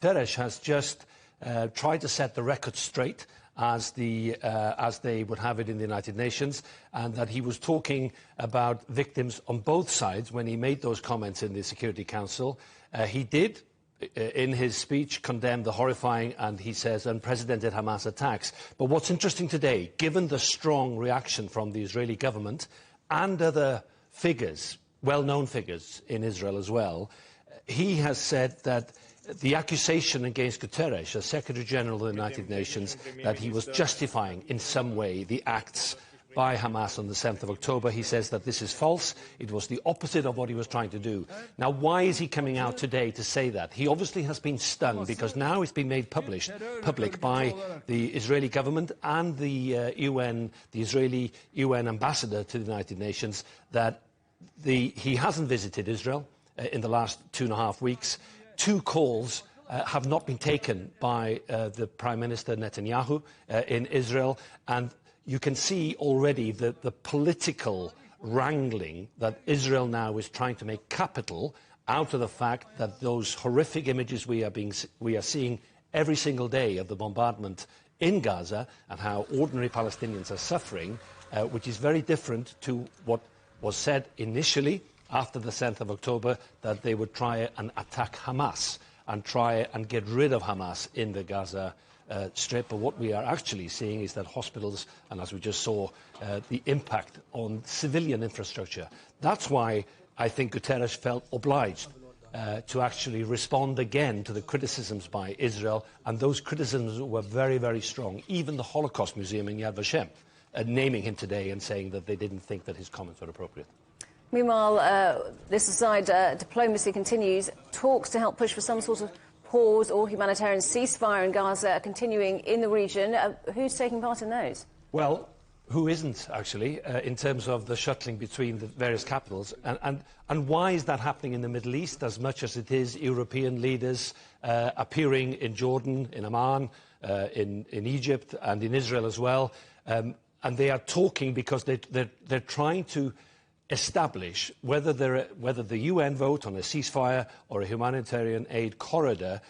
Guterres has just tried to set the record straight, as they would have it in the United Nations, and that he was talking about victims on both sides when he made those comments in the Security Council. He did, in his speech, condemn the horrifying, and he says, unprecedented Hamas attacks. But what's interesting today, given the strong reaction from the Israeli government and other figures, well-known figures in Israel as well, he has said that the accusation against Guterres, as Secretary-General of the United Nations, that he was justifying in some way the acts by Hamas on the 7th of October, he says that this is false. It was the opposite of what he was trying to do. Now, why is he coming out today to say that? He obviously has been stunned, because now it's been made public by the Israeli government and the Israeli UN ambassador to the United Nations, that he hasn't visited Israel in the last 2.5 weeks. 2 calls have not been taken by the Prime Minister Netanyahu in Israel, and you can see already the political wrangling that Israel now is trying to make capital out of the fact that those horrific images we are seeing every single day of the bombardment in Gaza, and how ordinary Palestinians are suffering, which is very different to what was said initially after the 7th of October, that they would try and attack Hamas and try and get rid of Hamas in the Gaza Strip. But what we are actually seeing is that hospitals, and as we just saw, the impact on civilian infrastructure. That's why I think Guterres felt obliged to actually respond again to the criticisms by Israel, and those criticisms were very, very strong. Even the Holocaust Museum in Yad Vashem naming him today and saying that they didn't think that his comments were appropriate. Meanwhile, this aside, diplomacy continues. Talks to help push for some sort of pause or humanitarian ceasefire in Gaza are continuing in the region. Who's taking part in those? Well, who isn't, actually, in terms of the shuttling between the various capitals? And why is that happening in the Middle East as much as it is European leaders appearing in Jordan, in Amman, in Egypt and in Israel as well? And they are talking because they're trying to establish whether the UN vote on a ceasefire or a humanitarian aid corridor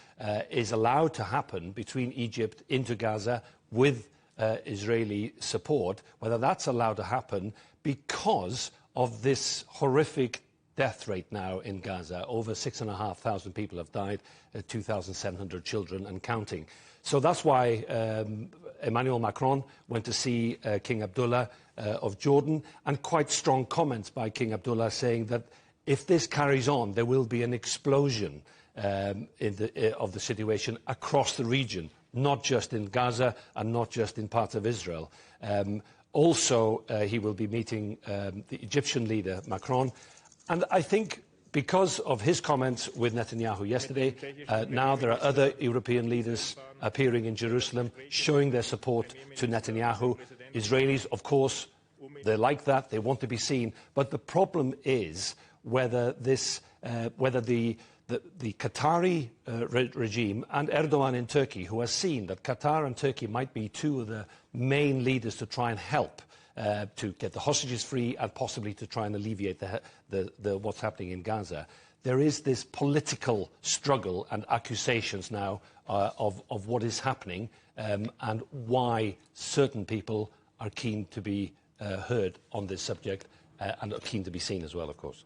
is allowed to happen between Egypt into Gaza with Israeli support, whether that's allowed to happen because of this horrific death rate now in Gaza. Over 6,500 people have died, 2,700 children and counting. So that's why Emmanuel Macron went to see King Abdullah of Jordan, and quite strong comments by King Abdullah saying that if this carries on, there will be an explosion of the situation across the region, not just in Gaza and not just in parts of Israel. Also, he will be meeting the Egyptian leader, Macron. And I think because of his comments with Netanyahu yesterday, now there are other European leaders appearing in Jerusalem, showing their support to Netanyahu. Israelis, of course, they like that, they want to be seen. But the problem is whether the Qatari regime and Erdogan in Turkey, who has seen that Qatar and Turkey might be 2 of the main leaders to try and help to get the hostages free and possibly to try and alleviate what's happening in Gaza. There is this political struggle and accusations now of what is happening and why certain people are keen to be heard on this subject and are keen to be seen as well, of course.